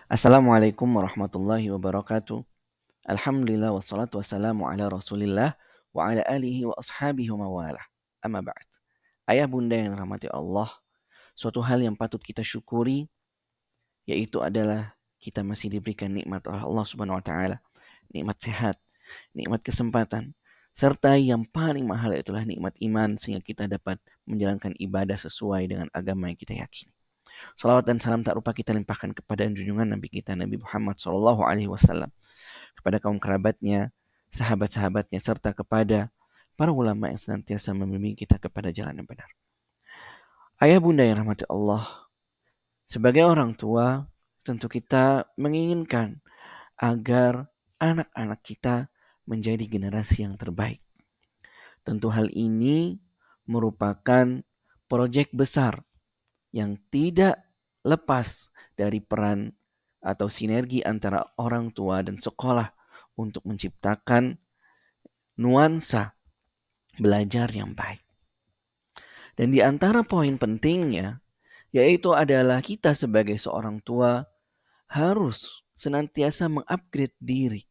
Assalamualaikum warahmatullahi wabarakatuh. Alhamdulillah wassalatu wassalamu ala rasulillah wa ala alihi wa ashabihi wa mawalah. Amma ba'd. Ayah bunda yang rahmati Allah, suatu hal yang patut kita syukuri yaitu adalah kita masih diberikan nikmat oleh Allah Subhanahu wa taala, nikmat sehat, nikmat kesempatan, serta yang paling mahal itulah nikmat iman sehingga kita dapat menjalankan ibadah sesuai dengan agama yang kita yakini. Salawat dan salam tak lupa kita limpahkan kepada junjungan Nabi kita Nabi Muhammad SAW, kepada kaum kerabatnya, sahabat-sahabatnya, serta kepada para ulama yang senantiasa membimbing kita kepada jalan yang benar. Ayah bunda yang rahmati Allah, sebagai orang tua, tentu kita menginginkan agar anak-anak kita menjadi generasi yang terbaik. Tentu hal ini merupakan proyek besar yang tidak lepas dari peran atau sinergi antara orang tua dan sekolah untuk menciptakan nuansa belajar yang baik. Dan di antara poin pentingnya, yaitu adalah kita sebagai seorang tua harus senantiasa mengupgrade diri.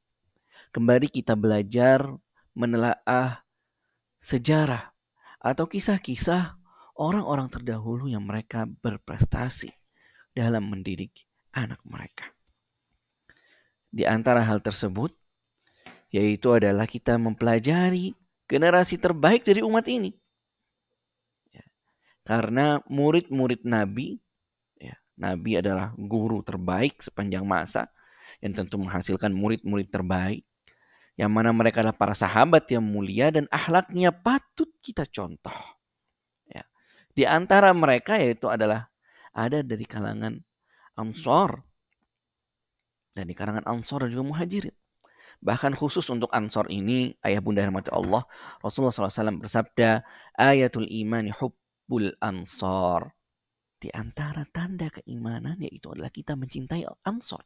Kembali kita belajar menelaah sejarah atau kisah-kisah orang-orang terdahulu yang mereka berprestasi dalam mendidik anak mereka. Di antara hal tersebut, yaitu adalah kita mempelajari generasi terbaik dari umat ini. Karena murid-murid Nabi, Nabi adalah guru terbaik sepanjang masa, yang tentu menghasilkan murid-murid terbaik, yang mana mereka adalah para sahabat yang mulia dan akhlaknya patut kita contoh. Di antara mereka yaitu adalah ada dari kalangan Ansor, dan di kalangan Ansor dan juga Muhajirin. Bahkan khusus untuk Ansor ini, ayah bunda rahmati Allah, Rasulullah SAW bersabda, ayatul imani hubbul ansor. Di antara tanda keimanan yaitu adalah kita mencintai Ansor.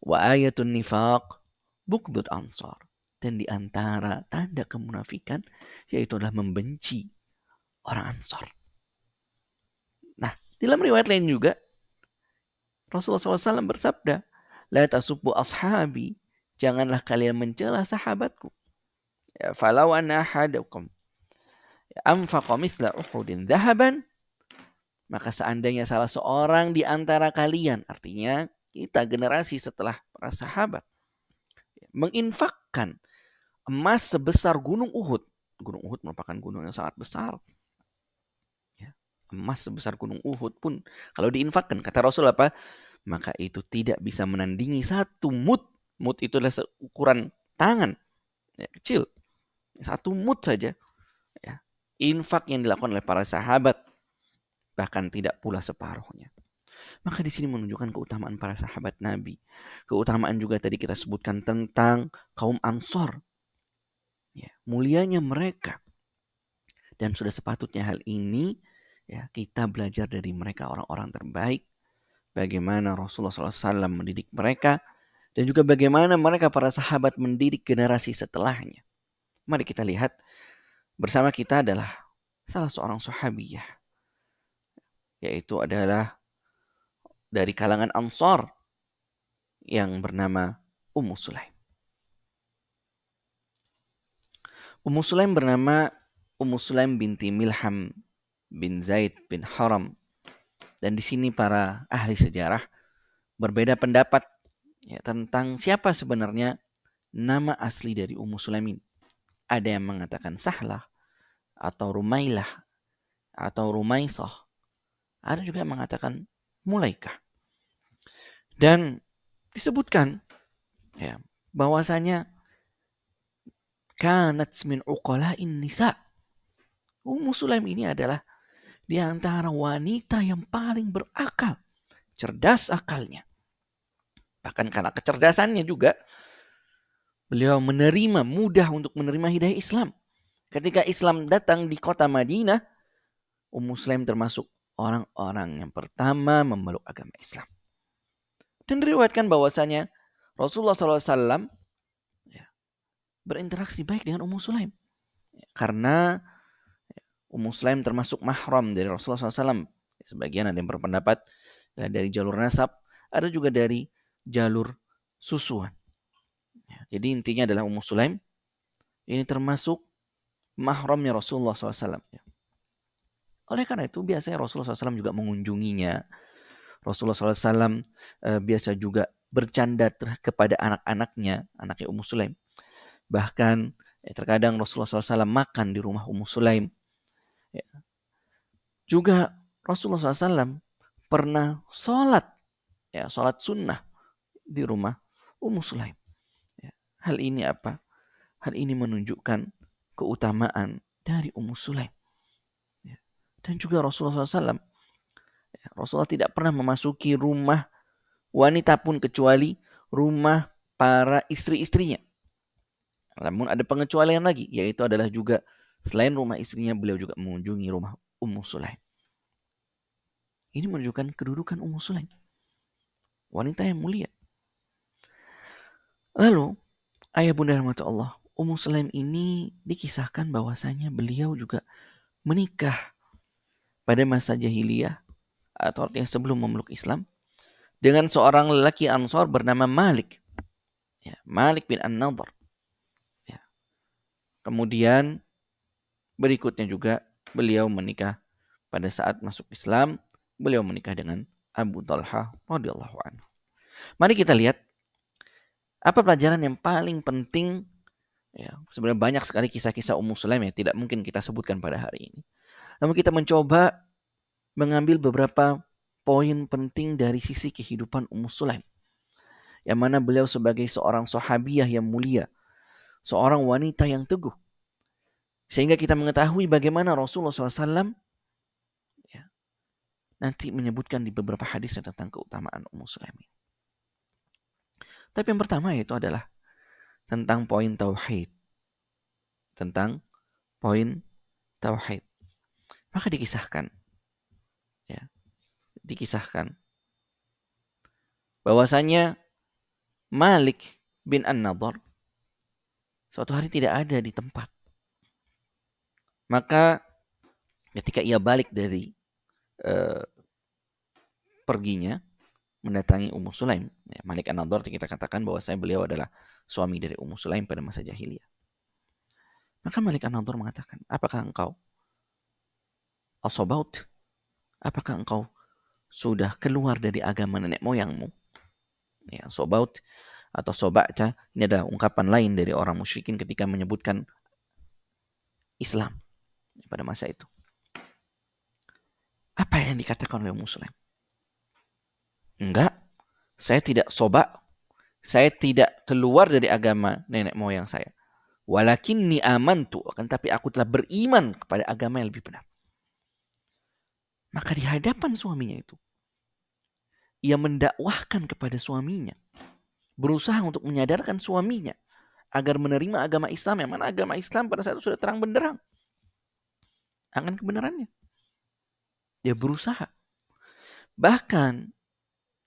Wa ayatul nifaq bughdul ansor. Dan di antara tanda kemunafikan yaitu adalah membenci orang Ansor. Nah, dalam riwayat lain juga Rasulullah SAW bersabda, la tasubbu ashabi, janganlah kalian mencela sahabatku. Ya, falau anna ahadakum anfaqa mithla uhudin dhahaban, maka seandainya salah seorang di antara kalian, artinya kita generasi setelah para sahabat, menginfakkan emas sebesar gunung Uhud. Gunung Uhud merupakan gunung yang sangat besar. Emas sebesar gunung Uhud pun kalau diinfakkan, kata Rasul apa? Maka itu tidak bisa menandingi satu mud. Mud itu adalah ukuran tangan, kecil. Satu mud saja. Infak yang dilakukan oleh para sahabat, bahkan tidak pula separuhnya. Maka di sini menunjukkan keutamaan para sahabat Nabi. Keutamaan juga tadi kita sebutkan tentang kaum Ansor. Mulianya mereka. Dan sudah sepatutnya hal ini kita belajar dari mereka, orang-orang terbaik. Bagaimana Rasulullah SAW mendidik mereka. Dan juga bagaimana mereka para sahabat mendidik generasi setelahnya. Mari kita lihat bersama kita adalah salah seorang sahabiyah. Yaitu adalah dari kalangan Ansor yang bernama Ummu Sulaim. Ummu Sulaim bernama Ummu Sulaim binti Milham bin Zaid bin Haram. Dan di sini para ahli sejarah berbeda pendapat tentang siapa sebenarnya nama asli dari Ummu Sulaim ini. Ada yang mengatakan Sahlah atau Rumailah atau Rumaisah. Ada juga yang mengatakan Mulaikah. Dan disebutkan bahwasanya kanat min uqala'in nisa. Ummu Sulaim ini adalah di antara wanita yang paling berakal, cerdas akalnya. Bahkan karena kecerdasannya juga, beliau mudah untuk menerima hidayah Islam. Ketika Islam datang di kota Madinah, Ummu Sulaim termasuk orang-orang yang pertama memeluk agama Islam. Dan diriwayatkan bahwasanya Rasulullah SAW berinteraksi baik dengan Ummu Sulaim. Karena Ummu Sulaim termasuk mahram dari Rasulullah SAW. Sebagian ada yang berpendapat dari jalur nasab, ada juga dari jalur susuan. Jadi intinya adalah Ummu Sulaim ini termasuk mahramnya Rasulullah SAW. Oleh karena itu biasanya Rasulullah SAW juga mengunjunginya. Rasulullah SAW biasa juga bercanda kepada anak-anaknya, anaknya Ummu Sulaim. Bahkan terkadang Rasulullah SAW makan di rumah Ummu Sulaim. Ya. Juga Rasulullah SAW pernah sholat sunnah di rumah Ummu Sulaim. Ya. Hal ini apa? Hal ini menunjukkan keutamaan dari Ummu Sulaim. Ya. Dan juga Rasulullah SAW, Rasulullah tidak pernah memasuki rumah wanita pun kecuali rumah para istri-istrinya. Namun ada pengecualian lagi, yaitu adalah juga selain rumah istrinya, beliau juga mengunjungi rumah Ummu Sulaim. Ini menunjukkan kedudukan Ummu Sulaim, wanita yang mulia. Lalu, ayah bunda rahmat Allah, Ummu Sulaim ini dikisahkan bahwasanya beliau juga menikah pada masa jahiliyah atau artinya sebelum memeluk Islam dengan seorang lelaki Ansor bernama Malik. Ya, Malik bin An-Nadhr. Ya. Kemudian berikutnya juga beliau menikah pada saat masuk Islam, beliau menikah dengan Abu Talha radhiyallahu anhu. Mari kita lihat apa pelajaran yang paling penting. Ya, sebenarnya banyak sekali kisah-kisah Ummu Sulaim yang tidak mungkin kita sebutkan pada hari ini. Namun kita mencoba mengambil beberapa poin penting dari sisi kehidupan Ummu Sulaim. Yang mana beliau sebagai seorang sahabiyah yang mulia, seorang wanita yang teguh. Sehingga kita mengetahui bagaimana Rasulullah SAW nanti menyebutkan di beberapa hadis tentang keutamaan Ummu Sulaim. Tapi yang pertama yaitu adalah tentang poin tauhid. Tentang poin tauhid. Maka dikisahkan bahwasanya Malik bin An-Nadhr suatu hari tidak ada di tempat. Maka ketika ia balik dari perginya mendatangi Ummu Sulaim, Malik An-Nadhr kita katakan bahwasanya beliau adalah suami dari Ummu Sulaim pada masa jahiliyah. Maka Malik An-Nadhr mengatakan, apakah engkau asobaut? Apakah engkau sudah keluar dari agama nenek moyangmu? Ya, sobaut atau soba'ta ini adalah ungkapan lain dari orang musyrikin ketika menyebutkan Islam pada masa itu. Apa yang dikatakan oleh Ummu Sulaim? Enggak, saya tidak soba, saya tidak keluar dari agama nenek moyang saya. Walakinni amantu, akan tapi aku telah beriman kepada agama yang lebih benar. Maka di hadapan suaminya itu, ia mendakwahkan kepada suaminya, berusaha untuk menyadarkan suaminya agar menerima agama Islam, yang mana agama Islam pada saat itu sudah terang benderang akan kebenarannya. Dia berusaha. Bahkan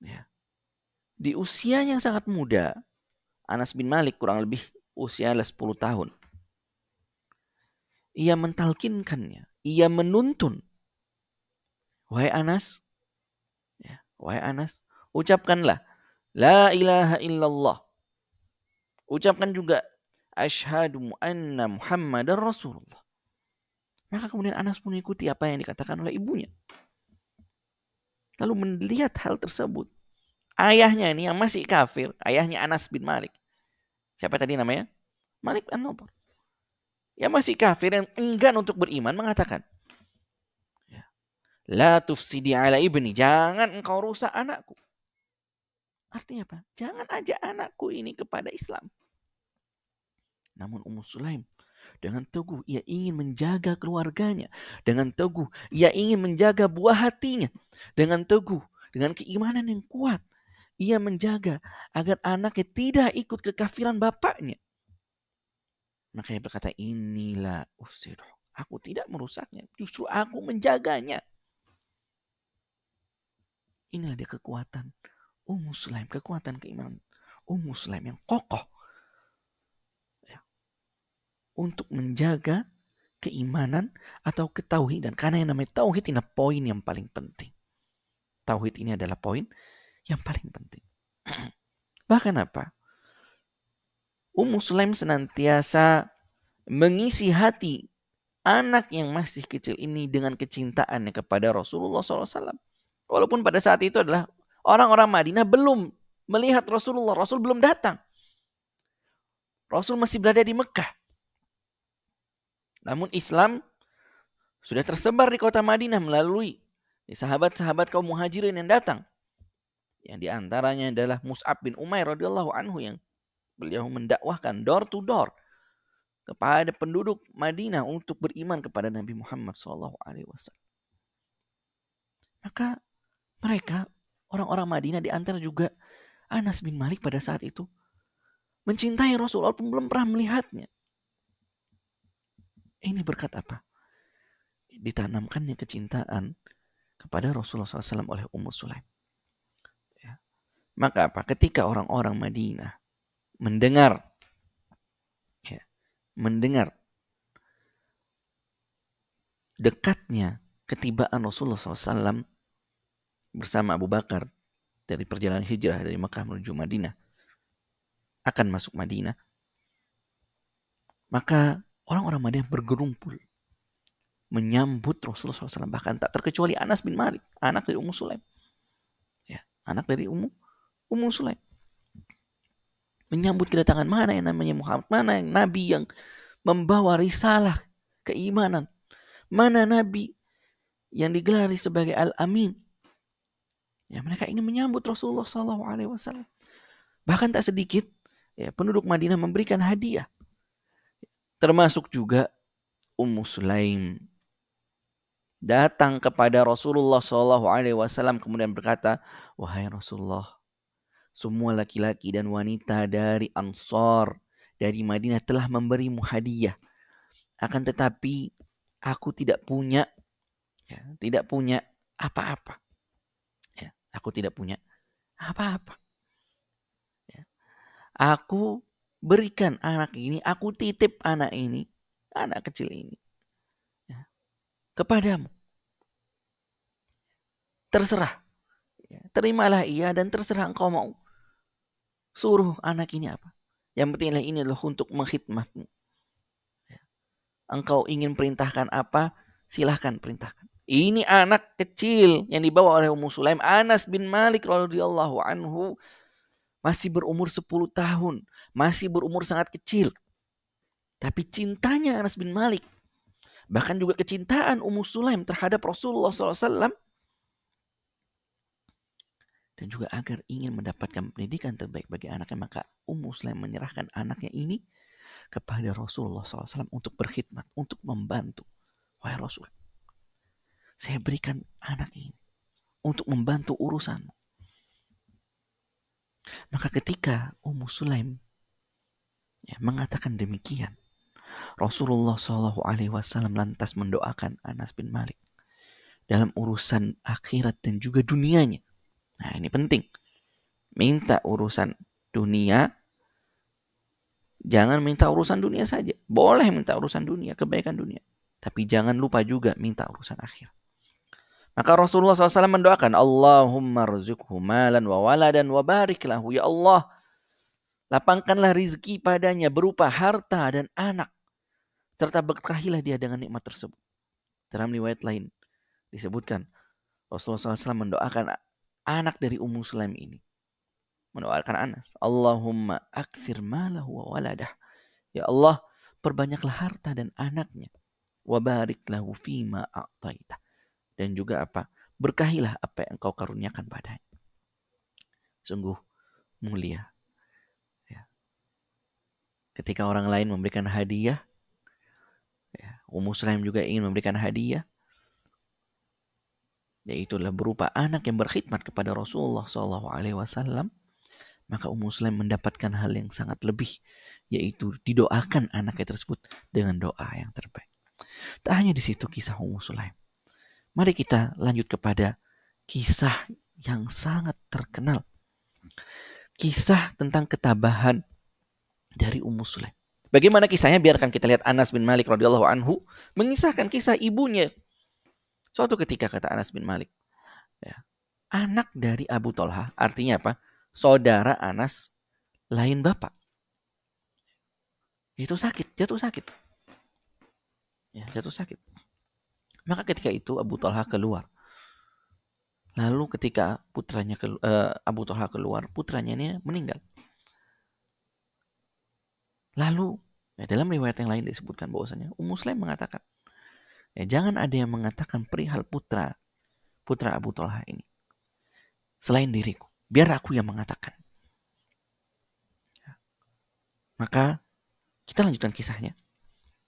ya, di usia yang sangat muda, Anas bin Malik kurang lebih usia 10 tahun. Ia mentalkinkannya, ia menuntun. Wahai Anas, ucapkanlah la ilaha illallah. Ucapkan juga asyhadu anna Muhammadar Rasulullah. Maka kemudian Anas pun mengikuti apa yang dikatakan oleh ibunya. Lalu melihat hal tersebut, ayahnya ini yang masih kafir, ayahnya Anas bin Malik. Siapa tadi namanya? Malik bin An-Nadhr. Yang masih kafir, yang enggan untuk beriman, mengatakan, la tufsidi ala ibni, jangan engkau rusak anakku. Artinya apa? Jangan ajak anakku ini kepada Islam. Namun Ummu Sulaim dengan teguh ia ingin menjaga keluarganya. Dengan teguh ia ingin menjaga buah hatinya. Dengan teguh, dengan keimanan yang kuat, ia menjaga agar anaknya tidak ikut kekafiran bapaknya. Maka ia berkata, inilah ufsiduh. Aku tidak merusaknya, justru aku menjaganya. Inilah dia kekuatan Ummu Sulaim, kekuatan keimanan Ummu Sulaim yang kokoh untuk menjaga keimanan atau ketauhidan. Karena yang namanya tauhid ini poin yang paling penting. Tauhid ini adalah poin yang paling penting. Bahkan apa? Ummu Sulaim senantiasa mengisi hati anak yang masih kecil ini dengan kecintaannya kepada Rasulullah SAW. Walaupun pada saat itu adalah orang-orang Madinah belum melihat Rasulullah. Rasul belum datang. Rasul masih berada di Mekah. Namun Islam sudah tersebar di kota Madinah melalui sahabat-sahabat kaum muhajirin yang datang. Yang diantaranya adalah Mus'ab bin Umair radhiyallahu anhu yang beliau mendakwahkan door to door kepada penduduk Madinah untuk beriman kepada Nabi Muhammad SAW. Maka mereka, orang-orang Madinah di antara juga Anas bin Malik pada saat itu mencintai Rasulullah pun belum pernah melihatnya. Ini berkat apa? Ditanamkannya kecintaan kepada Rasulullah SAW oleh Ummu Sulaim. Ya. Maka apa? Ketika orang-orang Madinah mendengar dekatnya ketibaan Rasulullah SAW bersama Abu Bakar dari perjalanan hijrah dari Mekah menuju Madinah, akan masuk Madinah, maka orang-orang Madinah bergerumpul menyambut Rasulullah SAW. Bahkan tak terkecuali Anas bin Malik, anak dari Ummu Sulaim. Ya, anak dari Ummu Sulaim. Menyambut kedatangan mana yang namanya Muhammad, mana yang Nabi yang membawa risalah keimanan, mana Nabi yang digelari sebagai Al-Amin. Ya, mereka ingin menyambut Rasulullah SAW. Bahkan tak sedikit penduduk Madinah memberikan hadiah. Termasuk juga Ummu Sulaim datang kepada Rasulullah SAW kemudian berkata, wahai Rasulullah, semua laki-laki dan wanita dari Ansar, dari Madinah telah memberimu hadiah. Akan tetapi aku tidak punya apa-apa. Ya, aku tidak punya apa-apa. Ya. Aku berikan anak ini, aku titip anak ini, anak kecil ini, ya, kepadamu. Terserah. Ya, terimalah ia dan terserah engkau mau suruh anak ini apa. Yang pentinglah ini adalah untuk mengkhidmatmu. Ya. Engkau ingin perintahkan apa, silahkan perintahkan. Ini anak kecil yang dibawa oleh Ummu Sulaim, Anas bin Malik radhiyallahu anhu, masih berumur 10 tahun, masih berumur sangat kecil. Tapi cintanya Anas bin Malik, bahkan juga kecintaan Ummu Sulaim terhadap Rasulullah SAW, dan juga agar ingin mendapatkan pendidikan terbaik bagi anaknya, maka Ummu Sulaim menyerahkan anaknya ini kepada Rasulullah SAW untuk berkhidmat, untuk membantu. Wahai Rasul, saya berikan anak ini untuk membantu urusanmu. Maka ketika Ummu Sulaim mengatakan demikian, Rasulullah SAW lantas mendoakan Anas bin Malik dalam urusan akhirat dan juga dunianya. Nah, ini penting. Minta urusan dunia, jangan minta urusan dunia saja. Boleh minta urusan dunia, kebaikan dunia. Tapi jangan lupa juga minta urusan akhirat. Maka Rasulullah SAW mendoakan, Allahumma rzuqhu malan wa waladan wa barik lahu. Ya Allah, lapangkanlah rizki padanya berupa harta dan anak, serta berkahilah dia dengan nikmat tersebut. Dalam riwayat lain disebutkan, Rasulullah SAW mendoakan anak dari Ummu Sulaim ini, mendoakan Anas, Allahumma akthir malahu wa waladah. Ya Allah, perbanyaklah harta dan anaknya. Wa barik lahu fima a'taita. Dan juga apa? Berkahilah apa yang engkau karuniakan padanya. Sungguh mulia. Ya. Ketika orang lain memberikan hadiah, Ummu Sulaim juga ingin memberikan hadiah, yaitulah berupa anak yang berkhidmat kepada Rasulullah SAW, maka Ummu Sulaim mendapatkan hal yang sangat lebih, yaitu didoakan anaknya tersebut dengan doa yang terbaik. Tak hanya di situ kisah Ummu Sulaim. Mari kita lanjut kepada kisah yang sangat terkenal. Kisah tentang ketabahan dari Ummu Sulaim. Bagaimana kisahnya? Biarkan kita lihat Anas bin Malik radhiyallahu anhu mengisahkan kisah ibunya. Suatu ketika kata Anas bin Malik, anak dari Abu Thalhah, artinya apa? Saudara Anas lain bapak. Itu sakit, jatuh sakit. Ya, jatuh sakit. Maka ketika itu Abu Thalhah keluar. Lalu ketika putranya Abu Thalhah keluar, putranya ini meninggal. Lalu dalam riwayat yang lain disebutkan bahwasanya Ummu Sulaim mengatakan, jangan ada yang mengatakan perihal putra Abu Thalhah ini selain diriku. Biar aku yang mengatakan. Maka kita lanjutkan kisahnya.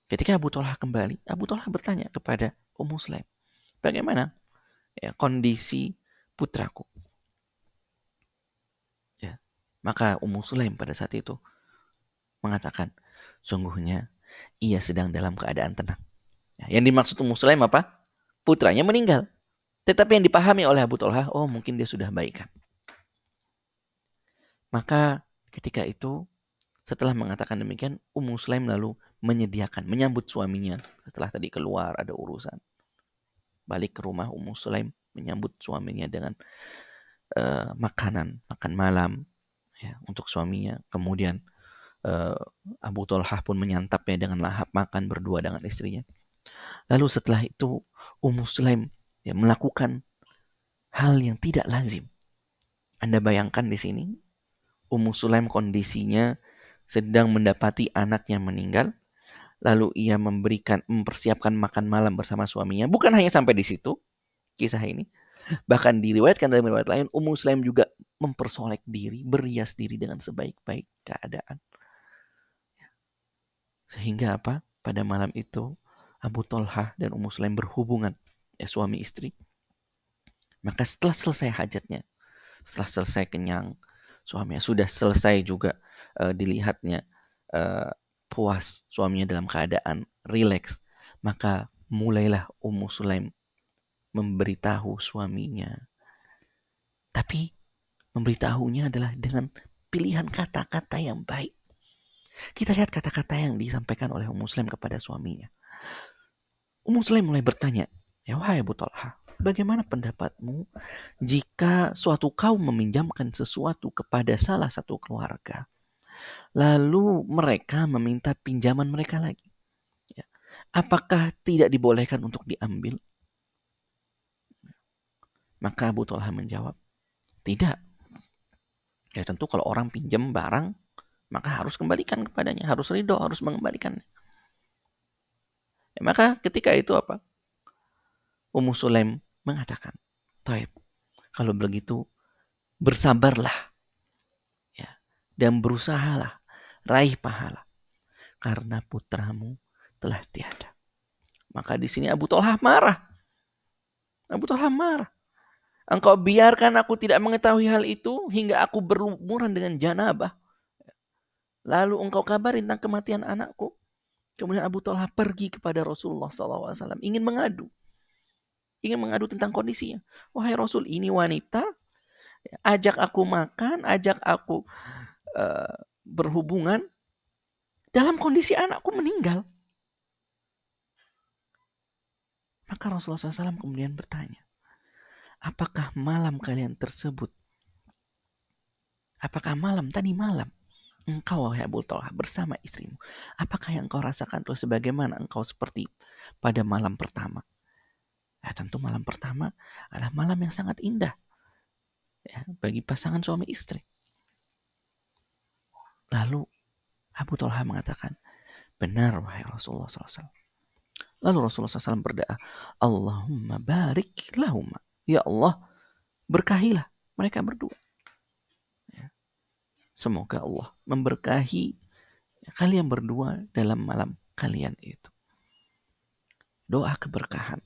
Ketika Abu Thalhah kembali, Abu Thalhah bertanya kepada Ummu Sulaim, bagaimana kondisi putraku? Ya. Maka Ummu Sulaim pada saat itu mengatakan, sungguhnya ia sedang dalam keadaan tenang. Ya, yang dimaksud Ummu Sulaim apa? Putranya meninggal. Tetapi yang dipahami oleh Abu Thalhah, oh mungkin dia sudah baikan. Maka ketika itu, setelah mengatakan demikian, Ummu Sulaim lalu menyambut suaminya. Setelah tadi keluar ada urusan. Balik ke rumah, Ummu Sulaim menyambut suaminya dengan makan malam ya, untuk suaminya. Kemudian Abu Thalhah pun menyantapnya dengan lahap makan berdua dengan istrinya. Lalu setelah itu Ummu Sulaim melakukan hal yang tidak lazim. Anda bayangkan di sini Ummu Sulaim kondisinya sedang mendapati anaknya meninggal, lalu ia mempersiapkan makan malam bersama suaminya. Bukan hanya sampai di situ kisah ini, bahkan diriwayatkan dalam riwayat lain, Ummu Sulaim juga mempersolek diri, berias diri dengan sebaik-baik keadaan. Sehingga apa? Pada malam itu Abu Thalhah dan Ummu Sulaim berhubungan, suami istri. Maka setelah selesai hajatnya, setelah selesai kenyang, suaminya sudah selesai juga dilihatnya puas suaminya dalam keadaan rileks, maka mulailah Ummu Sulaim memberitahu suaminya. Tapi memberitahunya adalah dengan pilihan kata-kata yang baik. Kita lihat kata-kata yang disampaikan oleh Ummu Sulaim kepada suaminya. Ummu Sulaim mulai bertanya, ya wahai Abu Thalhah, bagaimana pendapatmu jika suatu kaum meminjamkan sesuatu kepada salah satu keluarga, lalu mereka meminta pinjaman mereka lagi? Ya. Apakah tidak dibolehkan untuk diambil? Maka Abu Thalhah menjawab, tidak. Ya tentu kalau orang pinjam barang, maka harus kembalikan kepadanya, harus ridho, harus mengembalikannya. Ya, maka ketika itu apa? Ummu Sulaim mengatakan, "Taib, kalau begitu bersabarlah ya, dan berusahalah raih pahala karena putramu telah tiada." Maka di sini Abu Thalhah marah. Abu Thalhah marah. Engkau biarkan aku tidak mengetahui hal itu hingga aku berlumuran dengan janabah. Lalu engkau kabari tentang kematian anakku. Kemudian Abu Thalhah pergi kepada Rasulullah SAW, ingin mengadu tentang kondisinya. Wahai Rasul, ini wanita ajak aku makan, ajak aku berhubungan dalam kondisi anakku meninggal. Maka Rasulullah SAW kemudian bertanya, apakah malam tadi malam engkau wahai Abu Thalhah bersama istrimu, apakah yang engkau rasakan itu sebagaimana engkau seperti pada malam pertama? Ya, tentu malam pertama adalah malam yang sangat indah ya, bagi pasangan suami istri. Lalu Abu Thalhah mengatakan, benar wahai Rasulullah SAW. Lalu Rasulullah SAW berdoa, Allahumma barik lahuma. Ya Allah, berkahilah mereka berdua. Ya. Semoga Allah memberkahi kalian berdua dalam malam kalian itu. Doa keberkahan.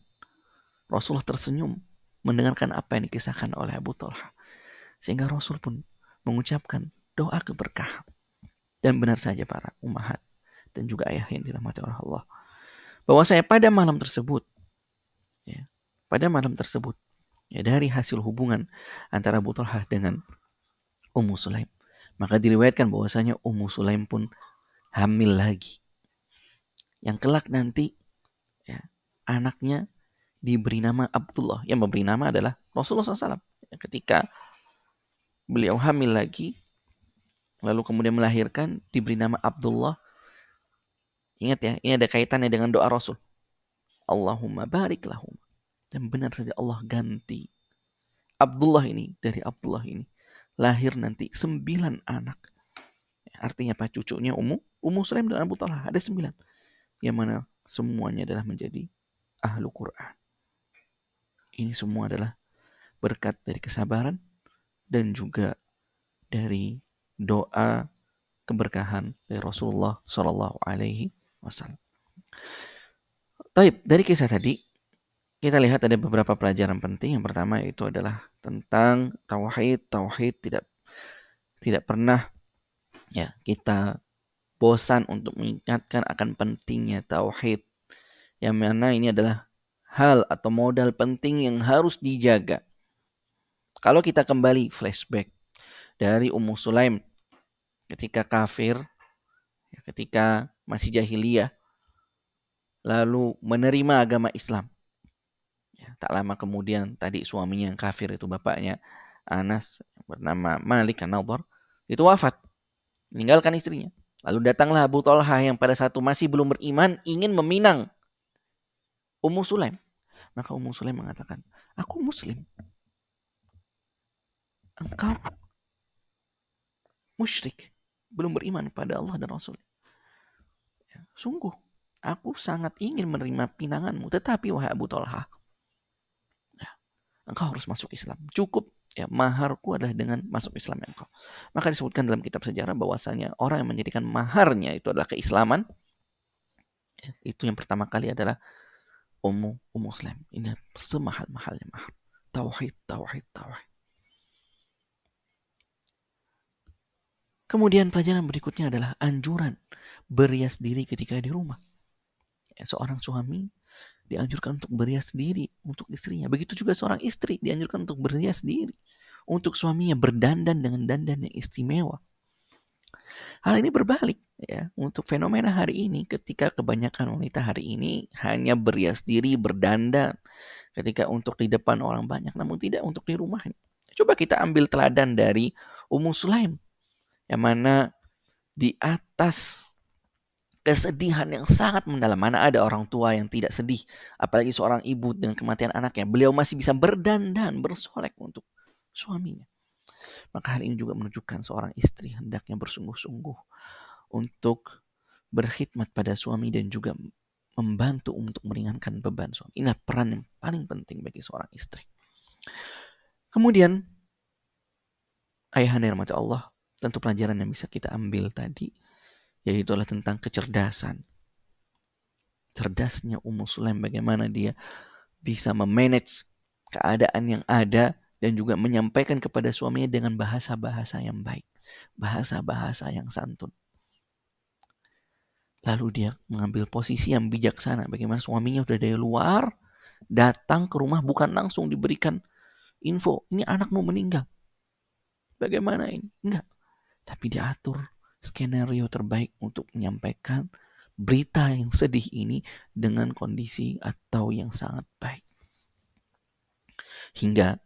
Rasulullah tersenyum mendengarkan apa yang dikisahkan oleh Abu Thalhah. Sehingga Rasul pun mengucapkan doa keberkahan. Dan benar saja para ummahat dan juga ayah yang dirahmati oleh Allah, bahwasanya pada malam tersebut dari hasil hubungan antara Abu Thalhah dengan Ummu Sulaim, maka diriwayatkan bahwasanya Ummu Sulaim pun hamil lagi, yang kelak nanti anaknya diberi nama Abdullah, yang memberi nama adalah Rasulullah SAW. ketika beliau hamil lagi, lalu kemudian melahirkan, diberi nama Abdullah. Ingat ya, ini ada kaitannya dengan doa Rasul. Allahumma barik lahum. Dan benar saja Allah ganti Abdullah ini dari Abdullah ini. Lahir nanti 9 anak. Artinya apa? Cucunya Ummu Sulaim dan Abu Talha. Ada 9. Yang mana semuanya adalah menjadi ahlu Quran. Ini semua adalah berkat dari kesabaran dan juga dari doa keberkahan dari Rasulullah Shallallahu Alaihi Wasallam. Taib, dari kisah tadi kita lihat ada beberapa pelajaran penting. Yang pertama itu adalah tentang tauhid. Tauhid tidak pernah ya kita bosan untuk mengingatkan akan pentingnya tauhid. Yang mana ini adalah hal atau modal penting yang harus dijaga. Kalau kita kembali flashback dari Ummu Sulaim ketika kafir, ketika masih jahiliyah, lalu menerima agama Islam. Ya, tak lama kemudian tadi suaminya yang kafir itu bapaknya Anas bernama Malik An-Nadhr itu wafat, meninggalkan istrinya. Lalu datanglah Abu Talha yang pada saat itu masih belum beriman ingin meminang Ummu Sulaim. Maka Ummu Sulaim mengatakan, aku muslim, engkau musyrik, belum beriman pada Allah dan Rasul. Ya, sungguh aku sangat ingin menerima pinanganmu, tetapi wahai Abu Talha, engkau harus masuk Islam. Cukup ya, maharku adalah dengan masuk Islam engkau. Maka disebutkan dalam kitab sejarah bahwasanya orang yang menjadikan maharnya itu adalah keislaman. Ya, itu yang pertama kali adalah Ummu Sulaim. Ini semahal-mahalnya mahar. Tauhid. Kemudian pelajaran berikutnya adalah anjuran berias diri ketika di rumah. Ya, seorang suami dianjurkan untuk berias diri untuk istrinya. Begitu juga seorang istri dianjurkan untuk berias diri untuk suaminya, berdandan dengan dandan yang istimewa. Hal ini berbalik ya untuk fenomena hari ini, ketika kebanyakan wanita hari ini hanya berias diri, berdandan ketika untuk di depan orang banyak, namun tidak untuk di rumahnya. Coba kita ambil teladan dari Ummu Sulaim, yang mana di atas kesedihan yang sangat mendalam, mana ada orang tua yang tidak sedih, apalagi seorang ibu dengan kematian anaknya, beliau masih bisa berdandan, bersolek untuk suaminya. Maka hal ini juga menunjukkan seorang istri hendaknya bersungguh-sungguh untuk berkhidmat pada suami dan juga membantu untuk meringankan beban suami. Inilah peran yang paling penting bagi seorang istri. Kemudian ayahanda yang dirahmati Allah, tentu pelajaran yang bisa kita ambil tadi yaitu adalah tentang kecerdasan. Cerdasnya Ummu Sulaim, bagaimana dia bisa memanage keadaan yang ada dan juga menyampaikan kepada suaminya dengan bahasa-bahasa yang baik, bahasa-bahasa yang santun. Lalu dia mengambil posisi yang bijaksana, bagaimana suaminya sudah dari luar datang ke rumah, bukan langsung diberikan info, ini anakmu meninggal. Bagaimana ini? Enggak. Tapi diatur skenario terbaik untuk menyampaikan berita yang sedih ini dengan kondisi atau yang sangat baik. Hingga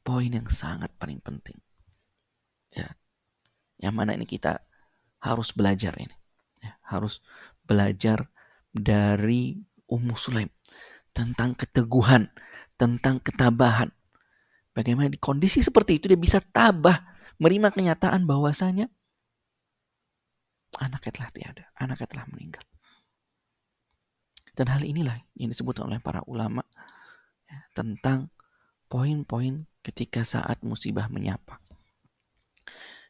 poin yang sangat paling penting. Ya, yang mana ini kita harus belajar ini. Ya, harus belajar dari Ummu Sulaim tentang keteguhan, tentang ketabahan. Bagaimana di kondisi seperti itu dia bisa tabah menerima kenyataan bahwasanya anaknya telah tiada, anaknya telah meninggal. Dan hal inilah yang disebutkan oleh para ulama ya, tentang poin-poin ketika saat musibah menyapa.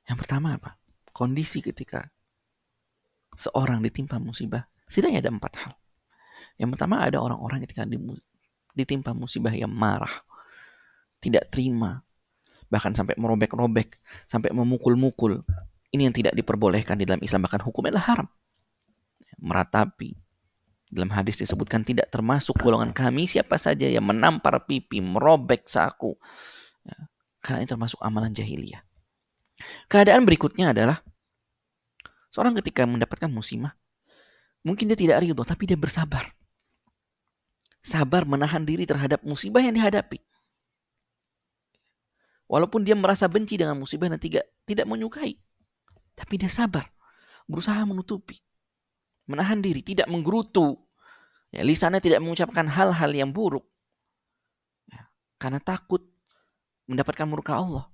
Yang pertama apa? Kondisi ketika seorang ditimpa musibah, setidaknya ada 4 hal. Yang pertama, ada orang-orang ketika ditimpa musibah yang marah, tidak terima, bahkan sampai merobek-robek, sampai memukul-mukul. Ini yang tidak diperbolehkan di dalam Islam, bahkan hukumnya adalah haram. Meratapi. Dalam hadis disebutkan tidak termasuk golongan kami siapa saja yang menampar pipi, merobek saku. Ya, karena ini termasuk amalan jahiliyah. Keadaan berikutnya adalah seorang ketika mendapatkan musibah, mungkin dia tidak ridho, tapi dia bersabar. Sabar menahan diri terhadap musibah yang dihadapi. Walaupun dia merasa benci dengan musibah dan tidak menyukai, tapi dia sabar, berusaha menutupi, menahan diri, tidak menggerutu. Ya, lisannya tidak mengucapkan hal-hal yang buruk. Ya, karena takut mendapatkan murka Allah.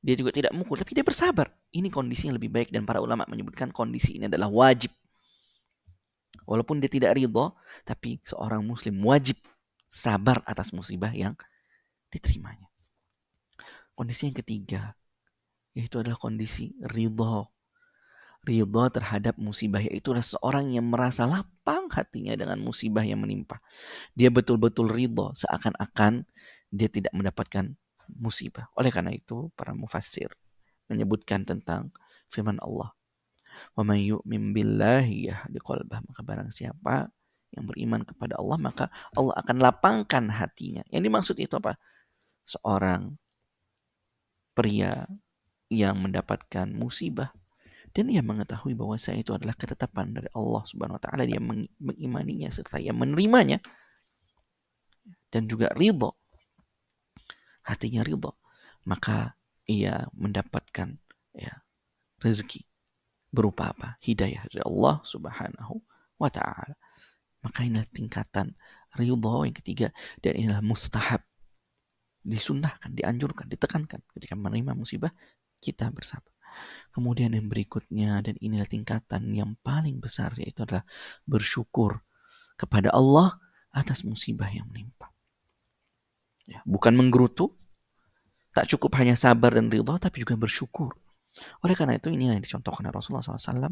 Dia juga tidak mukul, tapi dia bersabar. Ini kondisi yang lebih baik dan para ulama menyebutkan kondisi ini adalah wajib. Walaupun dia tidak ridho, tapi seorang muslim wajib sabar atas musibah yang diterimanya. Kondisi yang ketiga, yaitu adalah kondisi ridho. Ridho terhadap musibah, yaitu adalah seorang yang merasa lapang hatinya dengan musibah yang menimpa. Dia betul-betul ridho, seakan-akan dia tidak mendapatkan musibah. Oleh karena itu, para mufassir menyebutkan tentang firman Allah, "Wa may yu'min billahi yahdi qalbah." Maka barang siapa yang beriman kepada Allah, maka Allah akan lapangkan hatinya. Yang dimaksud itu apa? Seorang pria yang mendapatkan musibah dan ia mengetahui bahwa itu adalah ketetapan dari Allah Subhanahu wa taala, dia mengimaninya serta ia menerimanya dan juga ridho. Hatinya ridho, maka ia mendapatkan rezeki berupa apa? Hidayah dari Allah Subhanahu wa taala. Maka inilah tingkatan ridho yang ketiga, dan inilah mustahab. Disunnahkan, dianjurkan, ditekankan ketika menerima musibah kita bersabar. Kemudian yang berikutnya, dan inilah tingkatan yang paling besar, yaitu adalah bersyukur kepada Allah atas musibah yang menimpa. Ya, bukan menggerutu, tak cukup hanya sabar dan ridho, tapi juga bersyukur. Oleh karena itu, ini yang dicontohkan oleh Rasulullah SAW.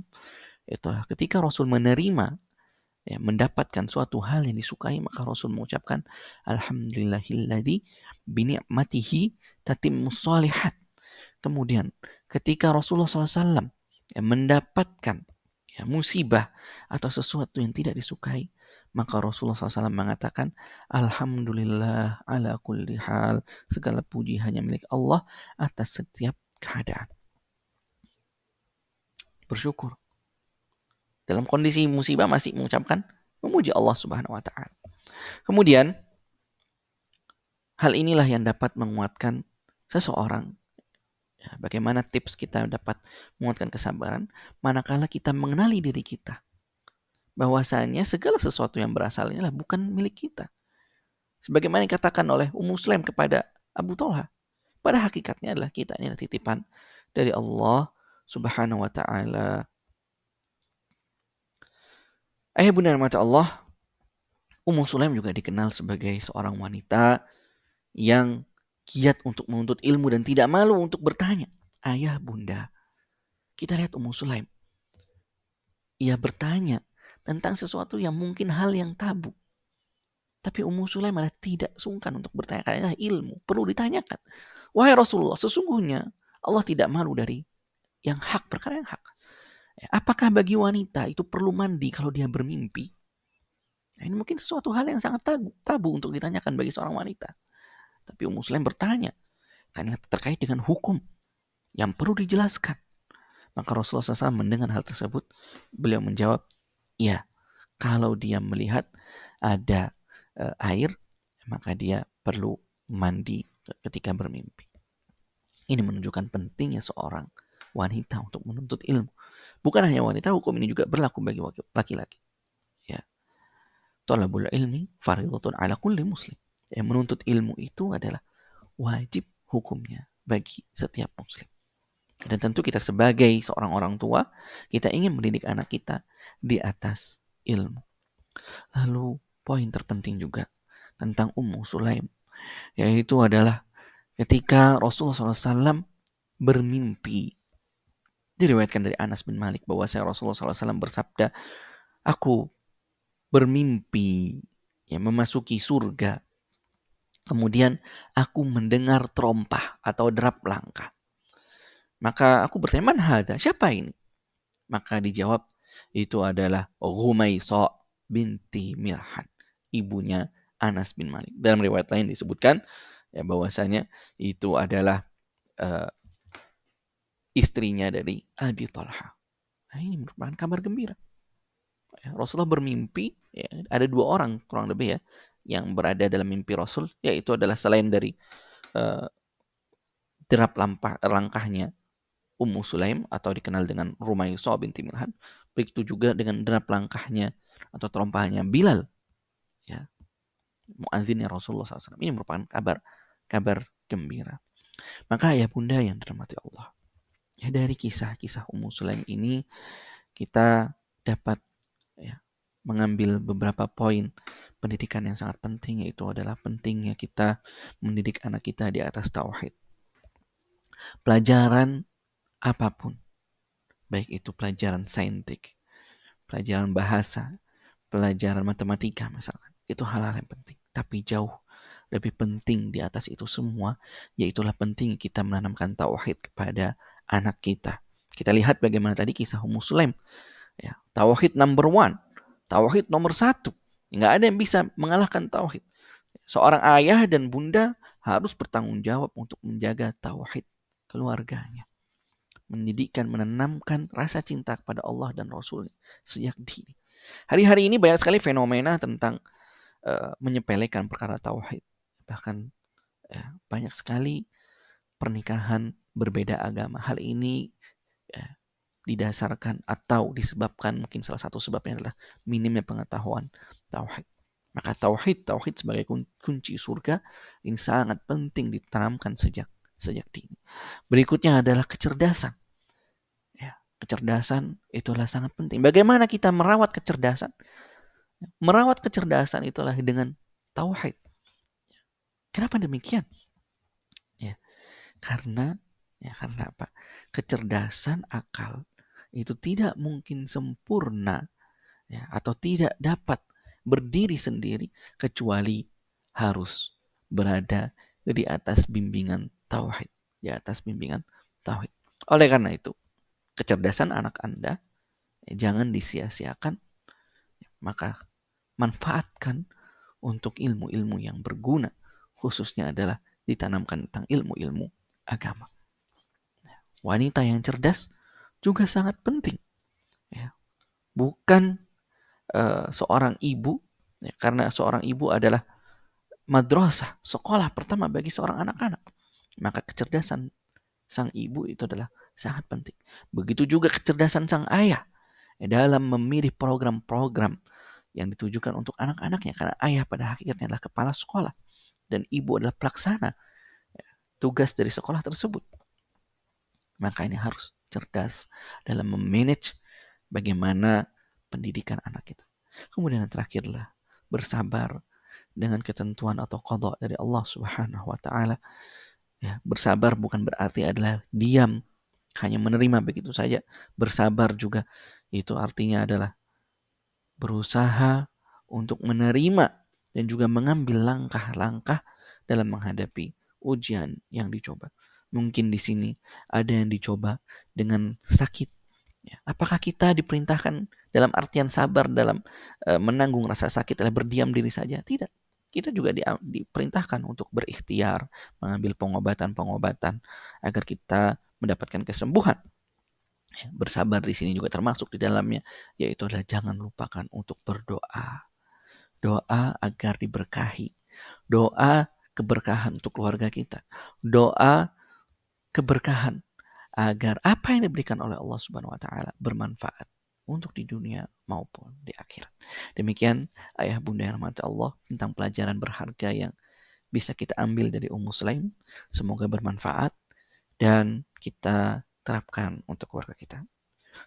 Itulah ketika Rasul menerima, mendapatkan suatu hal yang disukai, maka Rasul mengucapkan alhamdulillahilladzi bini'matihi tatimmus shalihat. Kemudian ketika Rasulullah SAW mendapatkan musibah atau sesuatu yang tidak disukai, maka Rasulullah SAW mengatakan alhamdulillah ala kulli hal, segala puji hanya milik Allah atas setiap keadaan. Bersyukur dalam kondisi musibah masih mengucapkan memuji Allah Subhanahu wa taala. Kemudian hal inilah yang dapat menguatkan seseorang. Ya, bagaimana tips kita dapat menguatkan kesabaran manakala kita mengenali diri kita, bahwasanya segala sesuatu yang berasal inilah bukan milik kita. Sebagaimana dikatakan oleh Ummu Sulaim kepada Abu Thalha, pada hakikatnya adalah kita ini adalah titipan dari Allah Subhanahu wa taala. Ayah bunda mata Allah, Ummu Sulaim juga dikenal sebagai seorang wanita yang giat untuk menuntut ilmu dan tidak malu untuk bertanya. Ayah bunda, kita lihat Ummu Sulaim, ia bertanya tentang sesuatu yang mungkin hal yang tabu. Tapi Ummu Sulaim malah tidak sungkan untuk bertanya, karena ilmu perlu ditanyakan. Wahai Rasulullah, sesungguhnya Allah tidak malu dari yang hak, perkara yang hak. Apakah bagi wanita itu perlu mandi kalau dia bermimpi? Nah, ini mungkin sesuatu hal yang sangat tabu untuk ditanyakan bagi seorang wanita. Tapi Ummu Sulaim bertanya, karena terkait dengan hukum yang perlu dijelaskan. Maka Rasulullah SAW mendengar hal tersebut, beliau menjawab, ya, kalau dia melihat ada air, maka dia perlu mandi ketika bermimpi. Ini menunjukkan pentingnya seorang wanita untuk menuntut ilmu. Bukan hanya wanita, hukum ini juga berlaku bagi laki-laki. Ya. Thalabul ilmi fardhatun ala kulli muslim. Yang menuntut ilmu itu adalah wajib hukumnya bagi setiap muslim. Dan tentu kita sebagai seorang orang tua, kita ingin mendidik anak kita di atas ilmu. Lalu poin terpenting juga tentang Ummu Sulaim, yaitu adalah ketika Rasulullah SAW bermimpi. Diriwayatkan dari Anas bin Malik bahwa Rasulullah SAW bersabda, aku bermimpi memasuki surga. Kemudian aku mendengar terompah atau derap langkah. Maka aku bertanya, man hada? Siapa ini? Maka dijawab, itu adalah Ghumaisa binti Milhan, ibunya Anas bin Malik. Dalam riwayat lain disebutkan bahwasanya itu adalah istrinya dari Abi Thalha. Nah, ini merupakan kabar gembira. Rasulullah bermimpi, ada 2 orang kurang lebih yang berada dalam mimpi Rasul, yaitu adalah selain dari derap langkahnya Ummu Sulaim atau dikenal dengan Rumaysah binti Milhan, begitu juga dengan derap langkahnya atau terompahnya Bilal, ya, muazzinnya Rasulullah SAW. Ini merupakan kabar gembira. Maka ayah bunda yang dirahmati Allah, ya, dari kisah-kisah Ummu Sulaim ini kita dapat, ya, mengambil beberapa poin pendidikan yang sangat penting, yaitu adalah pentingnya kita mendidik anak kita di atas tauhid. Pelajaran apapun, baik itu pelajaran saintik, pelajaran bahasa, pelajaran matematika misalkan, itu hal-hal yang penting. Tapi jauh lebih penting di atas itu semua, yaitulah penting kita menanamkan tauhid kepada anak kita. Kita lihat bagaimana tadi kisah Ummu Sulaim. Ya, tauhid number one, tauhid nomor satu. Nggak ada yang bisa mengalahkan tauhid. Seorang ayah dan bunda harus bertanggung jawab untuk menjaga tauhid keluarganya. Mendidikkan, menanamkan rasa cinta kepada Allah dan Rasul sejak dini. Hari-hari ini banyak sekali fenomena tentang menyepelekan perkara tauhid. Bahkan banyak sekali pernikahan berbeda agama. Hal ini didasarkan atau disebabkan, mungkin salah satu sebabnya adalah minimnya pengetahuan tauhid. Maka tauhid sebagai kunci surga ini sangat penting ditanamkan sejak dini. Berikutnya adalah kecerdasan. Ya, kecerdasan itulah sangat penting. Bagaimana kita merawat kecerdasan? Merawat kecerdasan itulah dengan tauhid. Kenapa demikian? Ya, karena apa? Kecerdasan akal itu tidak mungkin sempurna, ya, atau tidak dapat berdiri sendiri kecuali harus berada di atas bimbingan tauhid, di atas bimbingan tauhid. Oleh karena itu, kecerdasan anak Anda jangan disia-siakan, maka manfaatkan untuk ilmu-ilmu yang berguna, khususnya adalah ditanamkan tentang ilmu-ilmu agama. Wanita yang cerdas juga sangat penting, ya. Bukan seorang ibu, ya, karena seorang ibu adalah madrasah, sekolah pertama bagi seorang anak-anak. Maka kecerdasan sang ibu itu adalah sangat penting. Begitu juga kecerdasan sang ayah dalam memilih program-program yang ditujukan untuk anak-anaknya, karena ayah pada hakikatnya adalah kepala sekolah dan ibu adalah pelaksana tugas dari sekolah tersebut. Maka ini harus cerdas dalam memanage bagaimana pendidikan anak kita. Kemudian yang terakhirlah bersabar dengan ketentuan atau qada dari Allah Subhanahu wa taala. Ya, bersabar bukan berarti adalah diam, hanya menerima begitu saja. Bersabar juga itu artinya adalah berusaha untuk menerima dan juga mengambil langkah-langkah dalam menghadapi ujian yang dicoba. Mungkin di sini ada yang dicoba dengan sakit. Ya, apakah kita diperintahkan dalam artian sabar dalam menanggung rasa sakit adalah berdiam diri saja? Tidak. Kita juga diperintahkan untuk berikhtiar, mengambil pengobatan-pengobatan agar kita mendapatkan kesembuhan. Ya, bersabar di sini juga termasuk di dalamnya, yaitu adalah jangan lupakan untuk berdoa. Doa agar diberkahi. Doa keberkahan untuk keluarga kita. Doa keberkahan agar apa yang diberikan oleh Allah Subhanahu wa taala bermanfaat untuk di dunia maupun di akhirat. Demikian ayah bunda yang rahmati Allah tentang pelajaran berharga yang bisa kita ambil dari Ummu Sulaim. Semoga bermanfaat dan kita terapkan untuk keluarga kita.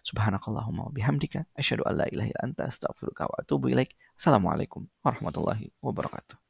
Subhanakallahumma wa bihamdika asyhadu an la ilaha illa anta astaghfiruka wa atubu ilaik. Assalamualaikum warahmatullahi wabarakatuh.